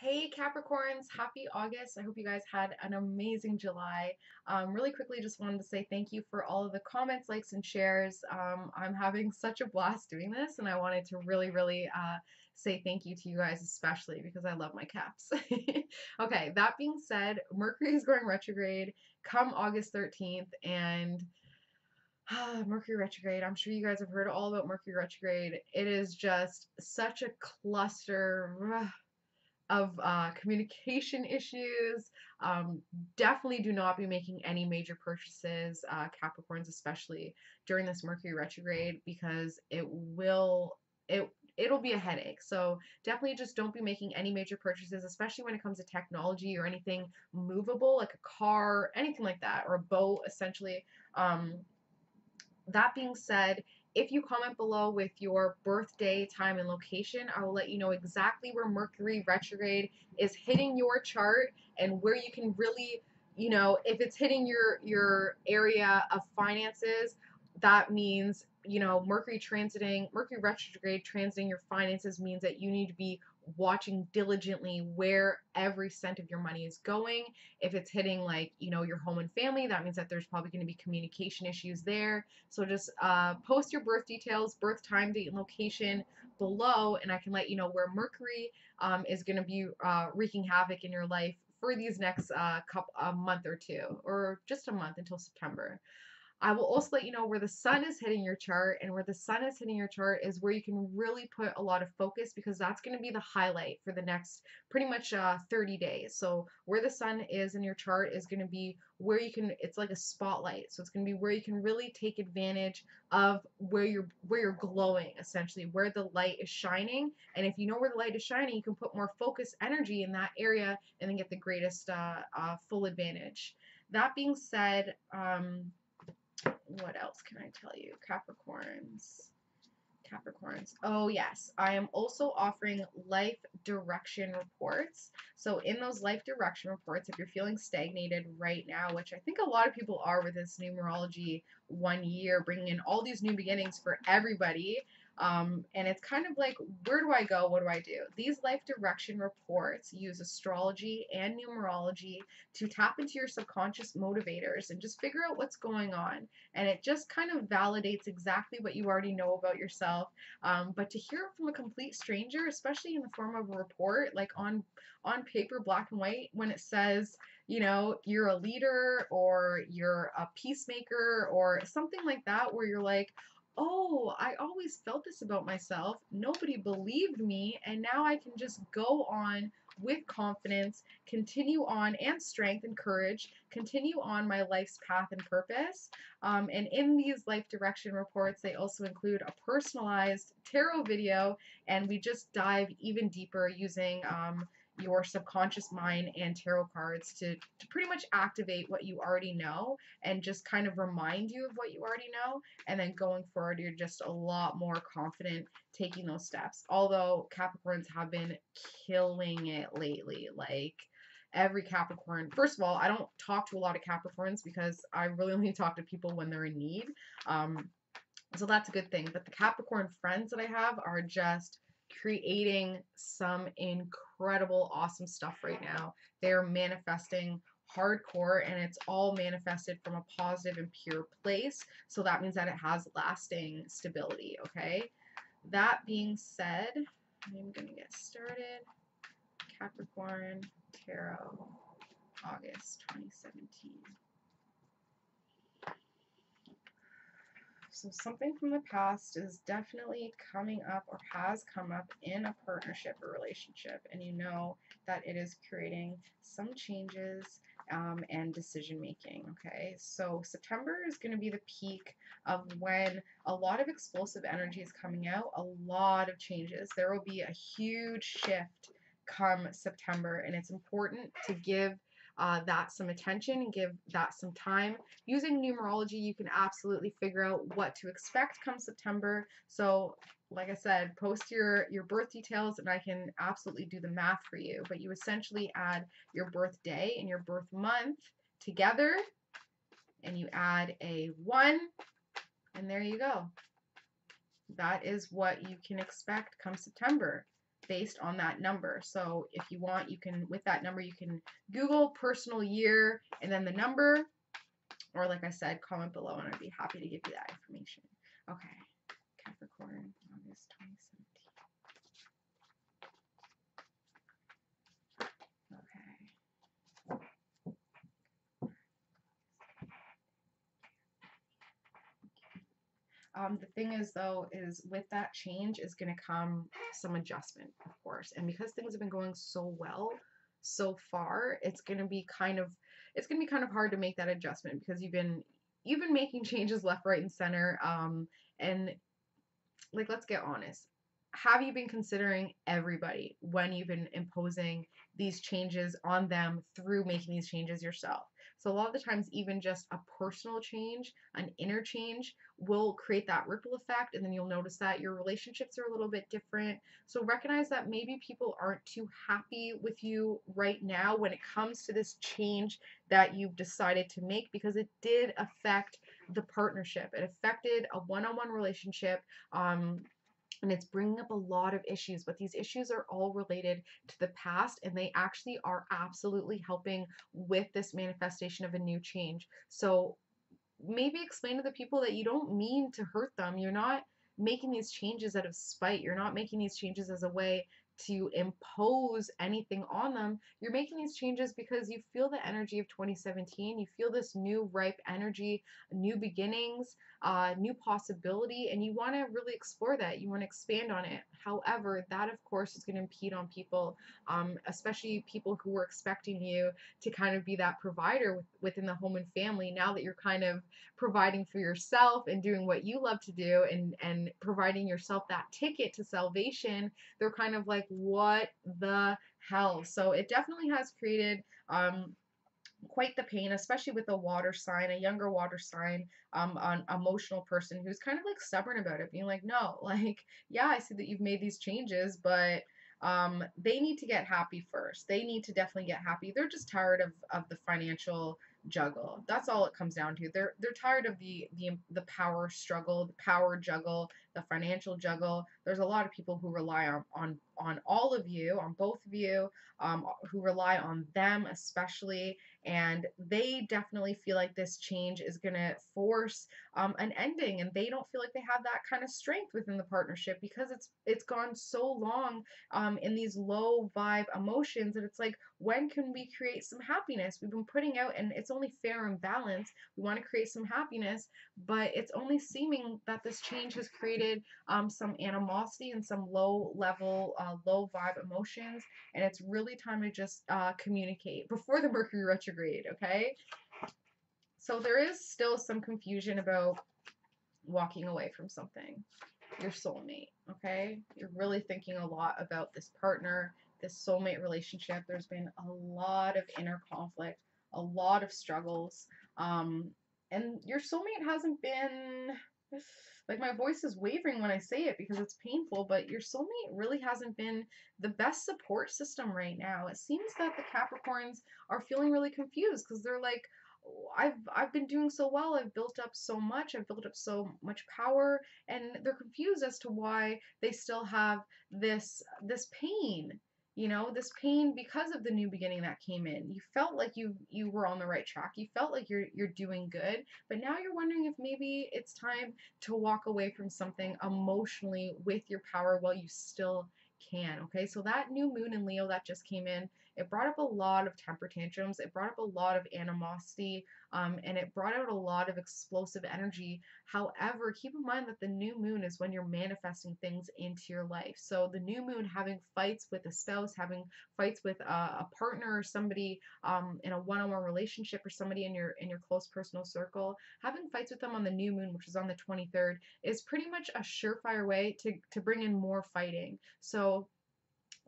Hey Capricorns, happy August. I hope you guys had an amazing July. Really quickly, just wanted to say thank you for all of the comments, likes, and shares. I'm having such a blast doing this, and I wanted to really say thank you to you guys, especially because I love my caps. Okay, that being said, Mercury is going retrograde come August 13th, and Mercury retrograde. I'm sure you guys have heard all about Mercury retrograde. It is just such a cluster of communication issues. Um, Definitely do not be making any major purchases, Capricorns especially during this Mercury retrograde, because it'll be a headache. So definitely just don't be making any major purchases, especially when it comes to technology or anything movable like a car, anything like that, or a boat essentially. Um, that being said, if you comment below with your birthday, time, and location, I will let you know exactly where Mercury retrograde is hitting your chart and where you can really, if it's hitting your area of finances, that means, Mercury retrograde transiting your finances means that you need to be watching diligently where every cent of your money is going. If it's hitting like, your home and family, that means that there's probably going to be communication issues there. So just post your birth details, birth time, date, and location below, and I can let you know where Mercury is going to be wreaking havoc in your life for these next a month or two, or just a month until September. I will also let you know where the sun is hitting your chart, and where the sun is hitting your chart is where you can really put a lot of focus, because that's going to be the highlight for the next pretty much 30 days. So where the sun is in your chart is going to be where you can, it's like a spotlight. So it's going to be where you can really take advantage of where you're glowing, essentially, where the light is shining. And if you know where the light is shining, you can put more focus energy in that area and then get the greatest full advantage. That being said, what else can I tell you? Capricorns. Oh, yes. I am also offering life direction reports. So, in those life direction reports, if you're feeling stagnated right now, which I think a lot of people are with this numerology 1 year, bringing in all these new beginnings for everybody, and it's kind of like, where do I go? What do I do? These life direction reports use astrology and numerology to tap into your subconscious motivators and just figure out what's going on. And it just kind of validates exactly what you already know about yourself. But to hear it from a complete stranger, especially in the form of a report, like on paper, black and white, when it says, you're a leader or you're a peacemaker or something like that, where you're like, oh, I always felt this about myself. Nobody believed me, and now I can just go on with confidence, continue on, and strength and courage, continue on my life's path and purpose. And in these life direction reports, they also include a personalized tarot video, and we just dive even deeper using your subconscious mind and tarot cards to pretty much activate what you already know and just kind of remind you of what you already know. And then going forward, you're just a lot more confident taking those steps. Although Capricorns have been killing it lately. Like, every Capricorn. First of all, I don't talk to a lot of Capricorns because I really only talk to people when they're in need. Um, so that's a good thing. But the Capricorn friends that I have are just creating some incredible, awesome stuff right now. They're manifesting hardcore, and it's all manifested from a positive and pure place. So that means that it has lasting stability, okay? That being said, I'm going to get started. Capricorn Tarot, August 2017. So something from the past is definitely coming up or has come up in a partnership or relationship, and you know that it is creating some changes and decision making. Okay, so September is going to be the peak of when a lot of explosive energy is coming out, a lot of changes. There will be a huge shift come September, and it's important to give that some attention and give that some time. Using numerology, you can absolutely figure out what to expect come September. So, like I said, post your birth details and I can absolutely do the math for you. But you essentially add your birthday and your birth month together, and you add a 1, and there you go. That is what you can expect come September. based on that number. So if you want, you can, with that number, you can Google personal year and then the number, or like I said, comment below and I'd be happy to give you that information. Okay, Capricorn, August 2017. Okay. The thing is, though, is with that change is going to come some adjustment, of course. And because things have been going so well so far, it's going to be kind of hard to make that adjustment because you've been making changes left, right, and center. And like, let's get honest. Have you been considering everybody when you've been imposing these changes on them through making these changes yourself? So a lot of the times, even just a personal change, an inner change, will create that ripple effect, and then you'll notice that your relationships are a little bit different. So recognize that maybe people aren't too happy with you right now when it comes to this change that you've decided to make, because it did affect the partnership. It affected a one-on-one relationship. And it's bringing up a lot of issues, but these issues are all related to the past, and they actually are absolutely helping with this manifestation of a new change. So maybe explain to the people that you don't mean to hurt them. You're not making these changes out of spite. You're not making these changes as a way to impose anything on them. You're making these changes because you feel the energy of 2017. You feel this new ripe energy, new beginnings, new possibility, and you want to really explore that. You want to expand on it. However, that of course is going to impede on people, especially people who were expecting you to kind of be that provider within the home and family. Now that you're kind of providing for yourself and doing what you love to do, and providing yourself that ticket to salvation, they're kind of like, what the hell? So it definitely has created quite the pain, especially with a water sign, a younger water sign, an emotional person who's kind of like stubborn about it, being like, no, like, yeah, I see that you've made these changes, but they need to get happy first. They need to definitely get happy. They're just tired of the financial juggle. That's all it comes down to. They're tired of the power struggle, the power juggle, the financial juggle. There's a lot of people who rely on all of you, on both of you, who rely on them especially, and they definitely feel like this change is going to force an ending, and they don't feel like they have that kind of strength within the partnership because it's gone so long in these low vibe emotions, and it's like, when can we create some happiness? We've been putting out, and it's only fair and balanced. We want to create some happiness, but it's only seeming that this change has created some animosity and some low level, low vibe emotions, and it's really time to just communicate before the Mercury retrograde, okay? So there is still some confusion about walking away from something, your soulmate, okay? You're really thinking a lot about this partner, this soulmate relationship. There's been a lot of inner conflict, a lot of struggles, and your soulmate hasn't been, like, my voice is wavering when I say it because it's painful, but your soulmate really hasn't been the best support system right now. It seems that the Capricorns are feeling really confused because they're like, I've been doing so well. I've built up so much. I've built up so much power, and they're confused as to why they still have this pain. You know, this pain because of the new beginning that came in. You felt like you were on the right track. You felt like you're doing good, but now you're wondering if maybe it's time to walk away from something emotionally with your power while you still can. Okay, so that new moon in Leo that just came in, it brought up a lot of temper tantrums. It brought up a lot of animosity, and it brought out a lot of explosive energy. However, keep in mind that the new moon is when you're manifesting things into your life. So the new moon, having fights with a spouse, having fights with a partner or somebody in a one-on-one relationship, or somebody in your close personal circle, having fights with them on the new moon, which is on the 23rd, is pretty much a surefire way to bring in more fighting. So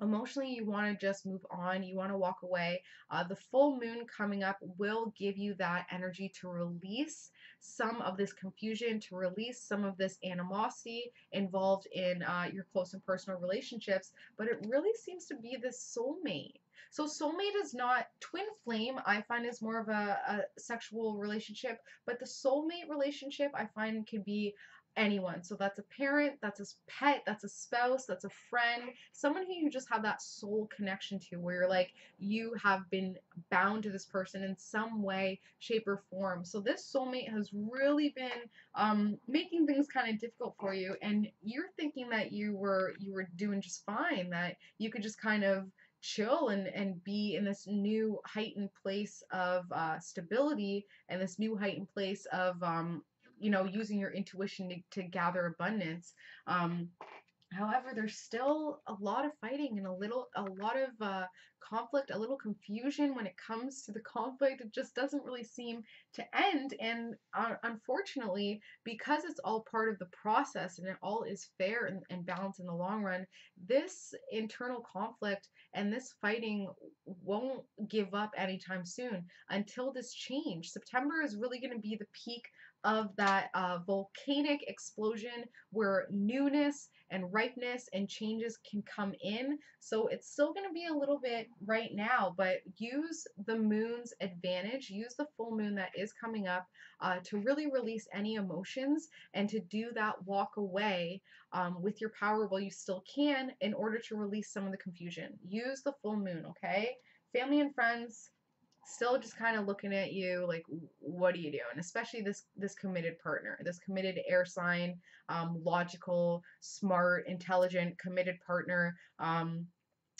emotionally, you want to just move on, you want to walk away. The full moon coming up will give you that energy to release some of this confusion, to release some of this animosity involved in your close and personal relationships, but it really seems to be this soulmate. So soulmate is not twin flame. I find is more of a sexual relationship, but the soulmate relationship I find can be anyone. So that's a parent, that's a pet, that's a spouse, that's a friend, someone who you just have that soul connection to, where you're like, you have been bound to this person in some way, shape, or form. So this soulmate has really been making things kind of difficult for you, and you're thinking that you were doing just fine, that you could just kind of chill and be in this new heightened place of stability, and this new heightened place of using your intuition to gather abundance. Um, However, there's still a lot of fighting and a lot of conflict, a little confusion when it comes to the conflict. It just doesn't really seem to end. And unfortunately, because it's all part of the process and it all is fair and balanced in the long run, this internal conflict and this fighting won't give up anytime soon until this change. September is really going to be the peak of that volcanic explosion where newness and ripeness and changes can come in. So it's still going to be a little bit right now, but use the moon's advantage, use the full moon that is coming up to really release any emotions and to do that walk away with your power while you still can, in order to release some of the confusion. Use the full moon, okay? Family and friends still just kind of looking at you like, what are you doing? Especially this committed partner, this committed air sign, logical, smart, intelligent, committed partner,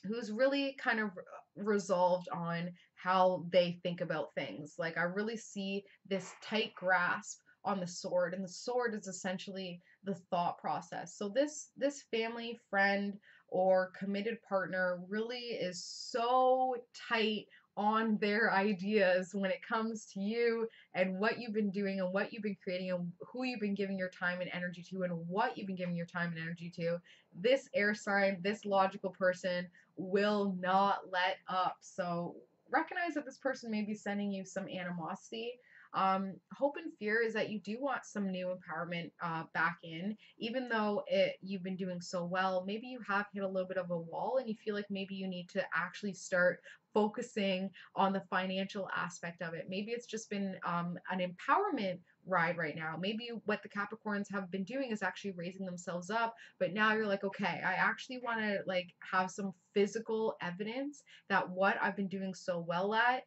who's really kind of resolved on how they think about things. Like, I really see this tight grasp on the sword, and the sword is essentially the thought process. So this family, friend, or committed partner really is so tight on their ideas when it comes to you and what you've been doing and what you've been creating and who you've been giving your time and energy to and what you've been giving your time and energy to. This air sign, this logical person will not let up. So recognize that this person may be sending you some animosity. Hope and fear is that you do want some new empowerment back in, even though you've been doing so well. Maybe you have hit a little bit of a wall and you feel like maybe you need to actually start focusing on the financial aspect of it. Maybe it's just been an empowerment ride right now. Maybe what the Capricorns have been doing is actually raising themselves up, but now you're like, okay, I actually want to like have some physical evidence that what I've been doing so well at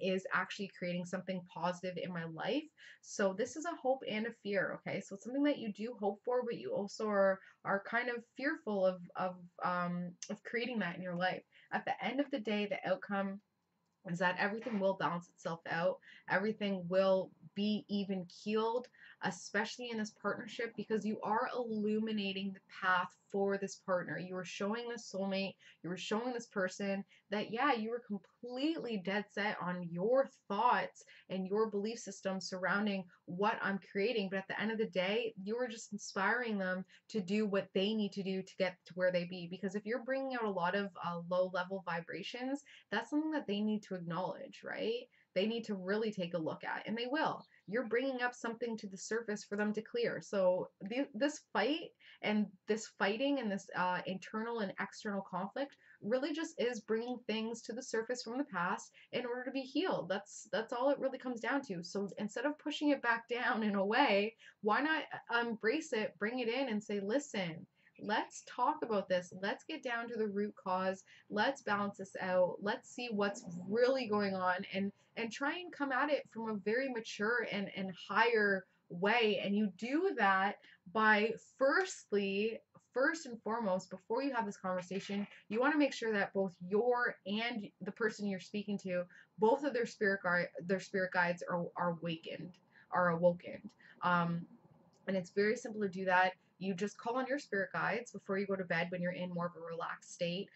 is actually creating something positive in my life. So this is a hope and a fear. Okay, so it's something that you do hope for, but you also are kind of fearful of creating that in your life. At the end of the day, the outcome is that everything will balance itself out. Everything will be even keeled, especially in this partnership, because you are illuminating the path for this partner. You are showing this soulmate, you are showing this person that, yeah, you were completely dead set on your thoughts and your belief system surrounding what I'm creating. But at the end of the day, you are just inspiring them to do what they need to do to get to where they be. Because if you're bringing out a lot of low level vibrations, that's something that they need to acknowledge, right? They need to really take a look at, and they will. You're bringing up something to the surface for them to clear. So this fight and this fighting and this internal and external conflict really just is bringing things to the surface from the past in order to be healed. That's all it really comes down to. So instead of pushing it back down in a way, why not embrace it, bring it in, and say, listen, let's talk about this. Let's get down to the root cause. Let's balance this out. Let's see what's really going on, and try and come at it from a very mature and higher way. And you do that by first and foremost, before you have this conversation, you want to make sure that both your and the person you're speaking to, both of their spirit guides are awoken. Um, and it's very simple to do that. You just call on your spirit guides before you go to bed when you're in more of a relaxed state.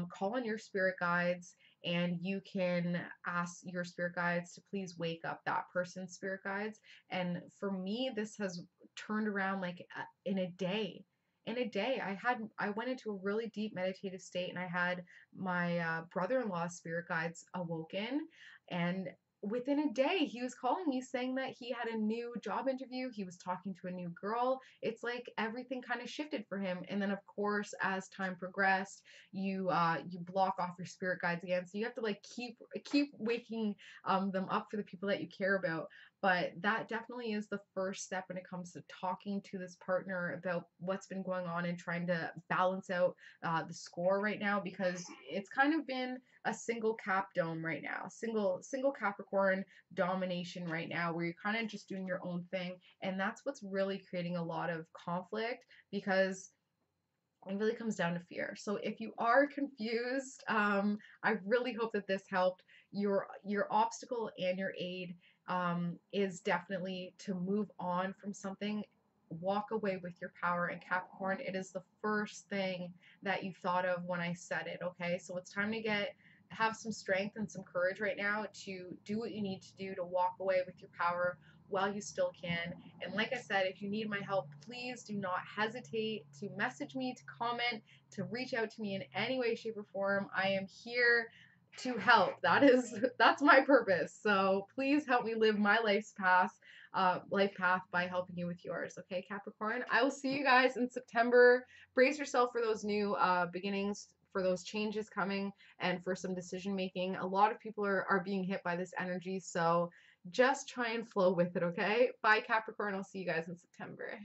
Call on your spirit guides, and you can ask your spirit guides to please wake up that person's spirit guides. And for me, this has turned around like in a day. In a day, I went into a really deep meditative state, and I had my brother-in-law's spirit guides awoken, and within a day he was calling me saying that he had a new job interview, he was talking to a new girl. It's like everything kind of shifted for him. And then of course as time progressed, you block off your spirit guides again, so you have to like keep waking them up for the people that you care about. But that definitely is the first step when it comes to talking to this partner about what's been going on and trying to balance out the score right now, because it's kind of been a single cap dome right now, single Capricorn domination right now, where you're kind of just doing your own thing, and that's what's really creating a lot of conflict, because it really comes down to fear. So if you are confused, I really hope that this helped. Your obstacle and your aid is definitely to move on from something. Walk away with your power. And Capricorn, it is the first thing that you thought of when I said it. Okay, so it's time to have some strength and some courage right now to do what you need to do to walk away with your power while you still can. And like I said, if you need my help, please do not hesitate to message me, to comment, to reach out to me in any way, shape, or form. I am here to help. That's my purpose. So please help me live my life path by helping you with yours. Okay, Capricorn. I will see you guys in September. Brace yourself for those new beginnings, for those changes coming, and for some decision making. A lot of people are being hit by this energy, so just try and flow with it, okay? Bye, Capricorn. I'll see you guys in September.